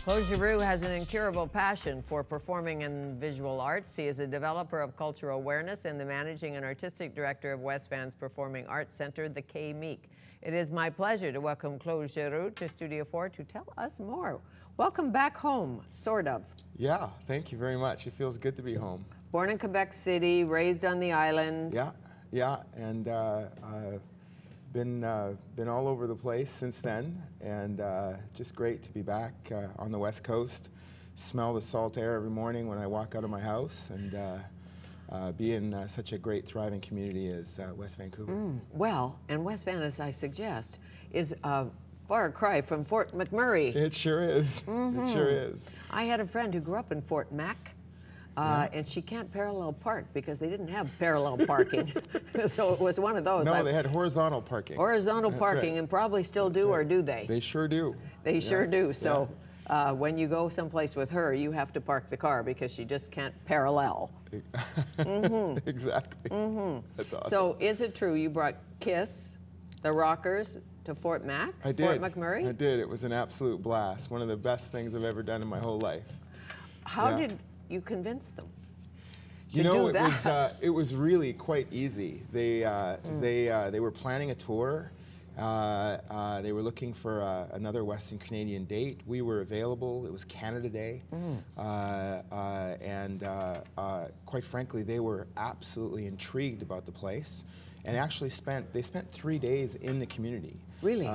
Claude Giroux has an incurable passion for performing and visual arts. He is a developer of cultural awareness and the managing and artistic director of West Van's Performing Arts Center, the K-Meek. It is my pleasure to welcome Claude Giroux to Studio 4 to tell us more. Welcome back home, sort of. Yeah, thank you very much. It feels good to be home. Born in Quebec City, raised on the island. Yeah, and been all over the place since then, and just great to be back on the West Coast. Smell the salt air every morning when I walk out of my house, and be in such a great, thriving community as West Vancouver. Well, and West Van, as I suggest, is a far cry from Fort McMurray. It sure is. It sure is. I had a friend who grew up in Fort Mac. And she can't parallel park because they didn't have parallel parking. So it was one of those. No, they had horizontal parking. Horizontal That's parking, right. And probably still do, or do they? They sure do. They sure do. So when you go someplace with her, you have to park the car because she just can't parallel. Exactly. That's awesome. So is it true you brought Kiss, the Rockers, to Fort Mac? I did. Fort McMurray? I did. It was an absolute blast. One of the best things I've ever done in my whole life. How did you convince them? You know, it was really quite easy. They were planning a tour. They were looking for another Western Canadian date. We were available. It was Canada Day, and quite frankly, they were absolutely intrigued about the place, and actually spent 3 days in the community. Really?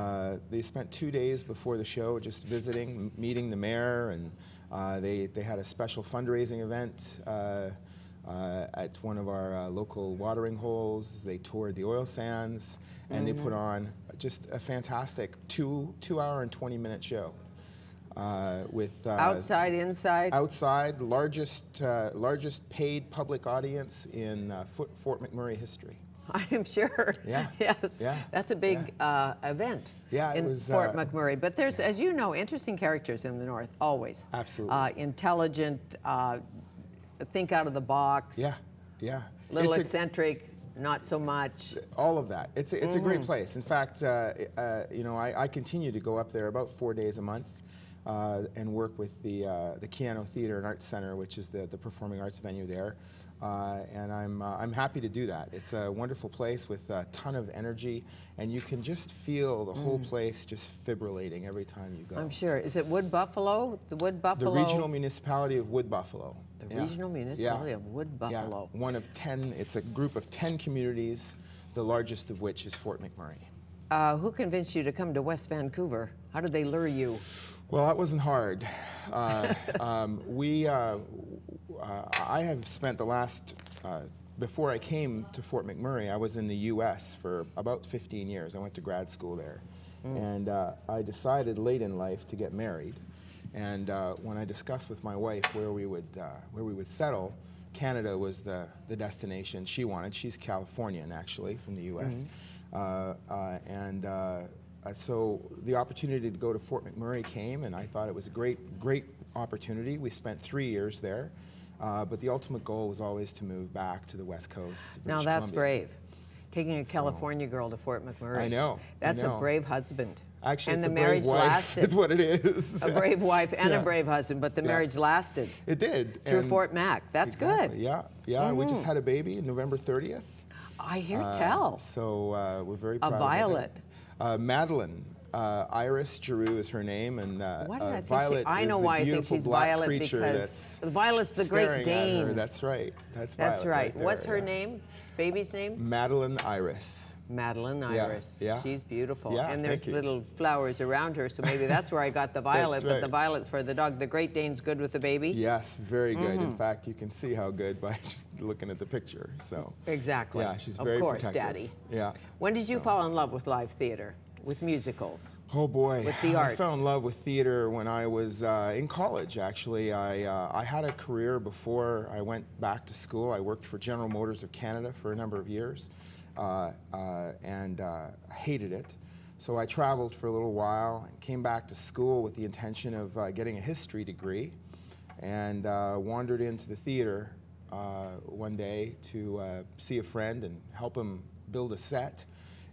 They spent 2 days before the show just visiting, meeting the mayor, and they had a special fundraising event at one of our local watering holes. They toured the oil sands, and they put on just a fantastic two hour and 20-minute show with outside, inside. Outside, largest paid public audience in Fort McMurray history. I'm sure. Yeah. Yes. Yeah. That's a big event in Fort McMurray. But there's, as you know, interesting characters in the North, always. Absolutely. Intelligent, think out of the box. Yeah. Little eccentric, not so much. All of that. It's a great place. In fact, you know, I continue to go up there about 4 days a month and work with the Keano Theatre and Arts Center, which is the performing arts venue there. And I'm happy to do that. It's a wonderful place with a ton of energy, and you can just feel the whole place just fibrillating every time you go. I'm sure. Is it Wood Buffalo? The Wood Buffalo? The regional municipality of Wood Buffalo. The regional municipality of Wood Buffalo. Yeah. One of 10. It's a group of 10 communities, the largest of which is Fort McMurray. Who convinced you to come to West Vancouver? How did they lure you? Well, that wasn't hard. I have spent the last, before I came to Fort McMurray, I was in the U.S. for about 15 years. I went to grad school there. And I decided late in life to get married. And when I discussed with my wife where we would settle, Canada was the destination she wanted. She's Californian, actually, from the U.S. So the opportunity to go to Fort McMurray came, and I thought it was a great opportunity. We spent 3 years there, but the ultimate goal was always to move back to the West Coast. Now that's brave. Taking a California girl to Fort McMurray. I know. That's a brave husband. Actually, and it's the a marriage brave wife. lasted. Is what it is. A brave wife and a brave husband, but the marriage lasted. It did. Through Fort Mac. That's good. Yeah. We just had a baby November 30th. I hear tell. So we're very proud. A violet. Madeline. Iris Giroux is her name, and Violet I know is why the I think beautiful she's black Violet, creature because that's Violet's the Great Dane. At her. That's right. That's Violet. right. What's her name? Baby's name? Madeline Iris. Madeline Iris. Yeah. She's beautiful. Yeah, and there's thank you. little flowers around her, so maybe that's where I got the violet, That's right. But the violet's for the dog. The Great Dane's good with the baby? Yes, very good. In fact, you can see how good by just looking at the picture. So exactly. Yeah, she's very Of course, protective. Daddy. Yeah. When did you fall in love with live theater? With musicals? Oh boy, with the arts. I fell in love with theater when I was in college. Actually, I had a career before I went back to school. I worked for General Motors of Canada for a number of years, and hated it. So I traveled for a little while and came back to school with the intention of getting a history degree, and wandered into the theater one day to see a friend and help him build a set,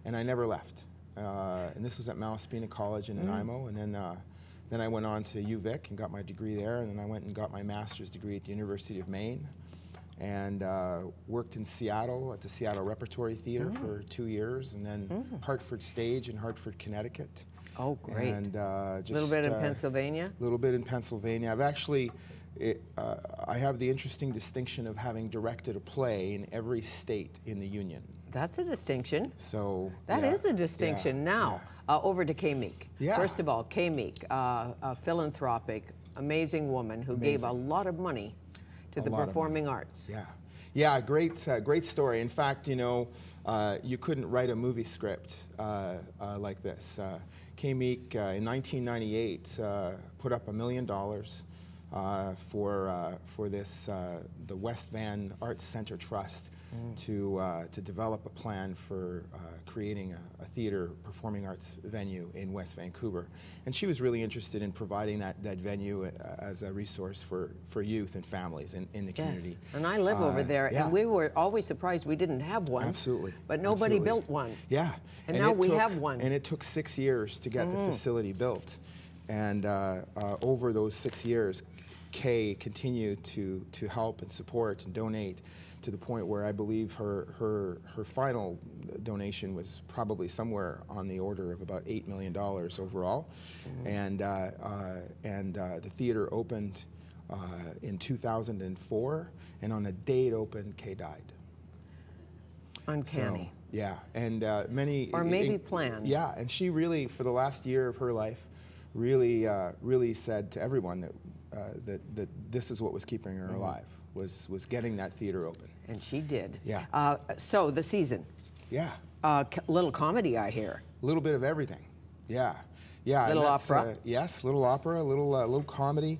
and I never left. And this was at Malaspina College in Nanaimo, and then Then I went on to UVic and got my degree there, and then I went and got my master's degree at the University of Maine, and worked in Seattle at the Seattle Repertory Theater for 2 years, and then Hartford Stage in Hartford, Connecticut. Oh, great. And just a little bit in Pennsylvania? A little bit in Pennsylvania. I've actually, I have the interesting distinction of having directed a play in every state in the Union. That's a distinction. So that is a distinction. Yeah, now, over to Kay Meek. Yeah. First of all, Kay Meek, a philanthropic, amazing woman who gave a lot of money to the performing arts. Yeah, yeah, great story. In fact, you know, you couldn't write a movie script like this. Kay Meek in 1998 put up $1 million for this the West Van Arts Center Trust to develop a plan for creating a theater performing arts venue in West Vancouver. And she was really interested in providing that venue as a resource for youth and families in the community. Yes. And I live over there, and we were always surprised we didn't have one. Absolutely. But nobody built one. Yeah. And now we have one. And it took 6 years to get the facility built. And over those 6 years, Kay continued to help and support and donate to the point where I believe her final donation was probably somewhere on the order of about $8 million overall. And the theater opened in 2004, and on the day it opened, Kay died. Uncanny. So, yeah, and many... Or maybe planned. Yeah, and she really, for the last year of her life, really said to everyone that this is what was keeping her alive, was getting that theater open. And she did. Yeah. So the season. Yeah. Little comedy, I hear. A little bit of everything. Yeah. Yeah. Little opera. Yes, little opera, little comedy.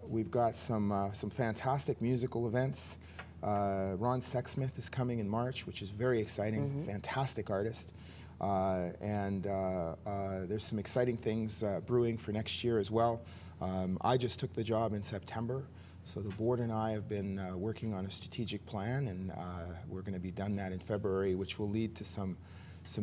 We've got some fantastic musical events. Ron Sexsmith is coming in March, which is very exciting. Fantastic artist. And there's some exciting things brewing for next year as well. I just took the job in September, so the board and I have been working on a strategic plan, and we're going to be done that in February, which will lead to some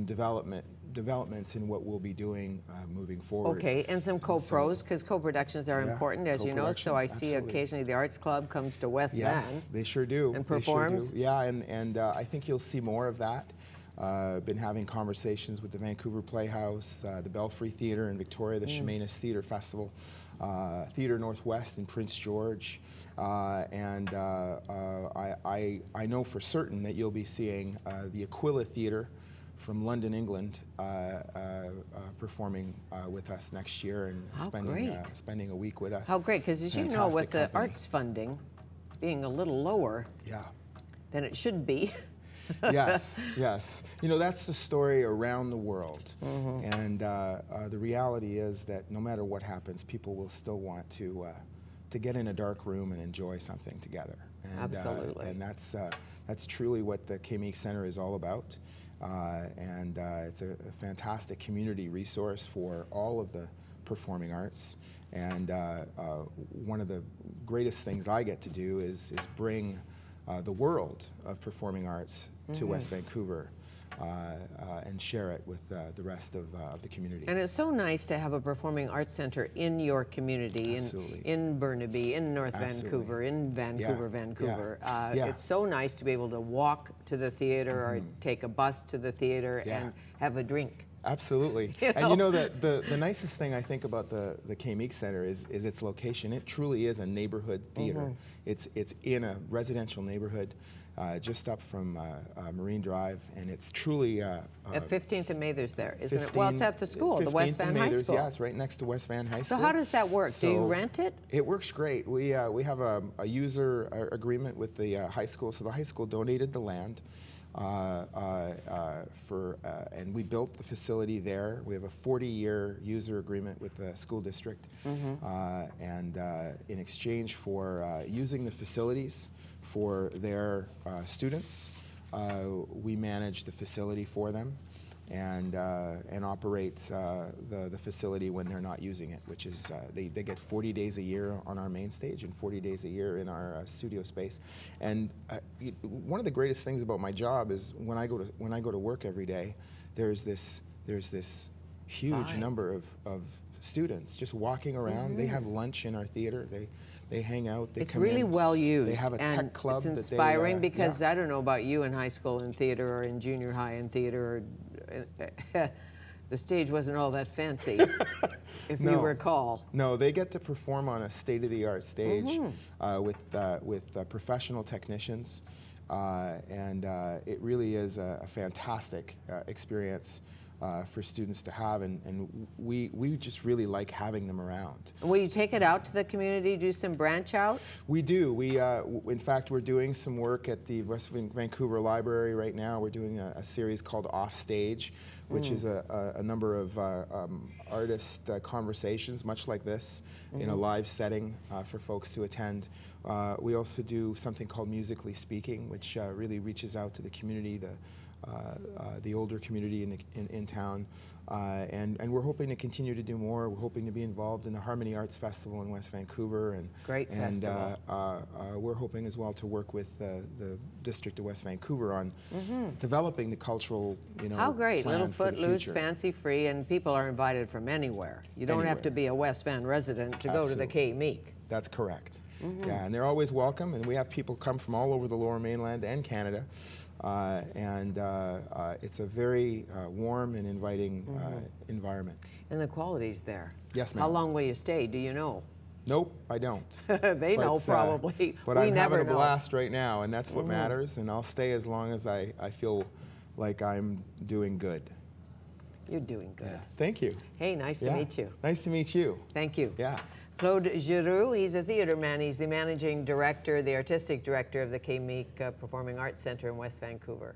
developments in what we'll be doing moving forward. Okay, and some co-pros, because co-productions are important, as you know. So I see absolutely. Occasionally the Arts Club comes to West Van. Yes, they sure do. And performs. They sure do. Yeah, and I think you'll see more of that. Been having conversations with the Vancouver Playhouse, the Belfry Theatre in Victoria, the Chemainus Theatre Festival, Theatre Northwest in Prince George, and I know for certain that you'll be seeing the Aquila Theatre from London, England, performing with us next year and spending a week with us. How great, because as you know, with the arts funding being a little lower than it should be. Yes, yes. You know, that's the story around the world. And the reality is that no matter what happens, people will still want to get in a dark room and enjoy something together. And, absolutely. And that's truly what the Kay Meek Center is all about. It's a fantastic community resource for all of the performing arts. And one of the greatest things I get to do is bring the world of performing arts to West Vancouver and share it with the rest of the community. And it's so nice to have a performing arts center in your community, in Burnaby, in North Vancouver, in Vancouver. It's so nice to be able to walk to the theater or take a bus to the theater and have a drink. Absolutely. And you know, the nicest thing I think about the Kay Meek Center is its location. It truly is a neighborhood theater. It's in a residential neighborhood just up from Marine Drive, and it's truly... At 15th and Mathers there, isn't it? Well, it's at the school, the West Van High School. Yeah, it's right next to West Van High School. So how does that work? Do you rent it? It works great. We have a user agreement with the high school, so the high school donated the land. And we built the facility there. We have a 40-year user agreement with the school district, and in exchange for using the facilities for their students, we manage the facility for them and operate the facility when they're not using it, which is they get 40 days a year on our main stage and 40 days a year in our studio space. And one of the greatest things about my job is when I go to work every day, there's this huge number of students just walking around. They have lunch in our theater. They hang out. They it's come really in. well used. They have a and tech club. It's that inspiring they, because I don't know about you in high school in theater or in junior high in theater. The stage wasn't all that fancy, if you recall. No, they get to perform on a state-of-the-art stage with professional technicians, and it really is a fantastic experience for students to have, and we just really like having them around. Will you take it out to the community, do some branch out? We do. We, in fact, we're doing some work at the West Vancouver Library right now. We're doing a series called Offstage, which is a number of artist conversations, much like this, in a live setting for folks to attend. We also do something called Musically Speaking, which really reaches out to the community, the older community in town, and we're hoping to continue to do more. We're hoping to be involved in the Harmony Arts Festival in West Vancouver, and we're hoping as well to work with the District of West Vancouver on developing the cultural, How great! plan Little for the footloose, future. fancy-free, and people are invited from anywhere. You don't have to be a West Van resident to go to the K-Meek. That's correct. Yeah, and they're always welcome, and we have people come from all over the Lower Mainland and Canada. It's a very warm and inviting environment. And the quality's there. Yes, ma'am. How long will you stay? Do you know? Nope, I don't. They know probably. But we I'm never having a know. blast right now, and that's what matters. And I'll stay as long as I feel like I'm doing good. You're doing good. Yeah. Thank you. Hey, nice to meet you. Nice to meet you. Thank you. Yeah. Claude Giroux, he's a theater man. He's the managing director, the artistic director of the K-Meek Performing Arts Center in West Vancouver.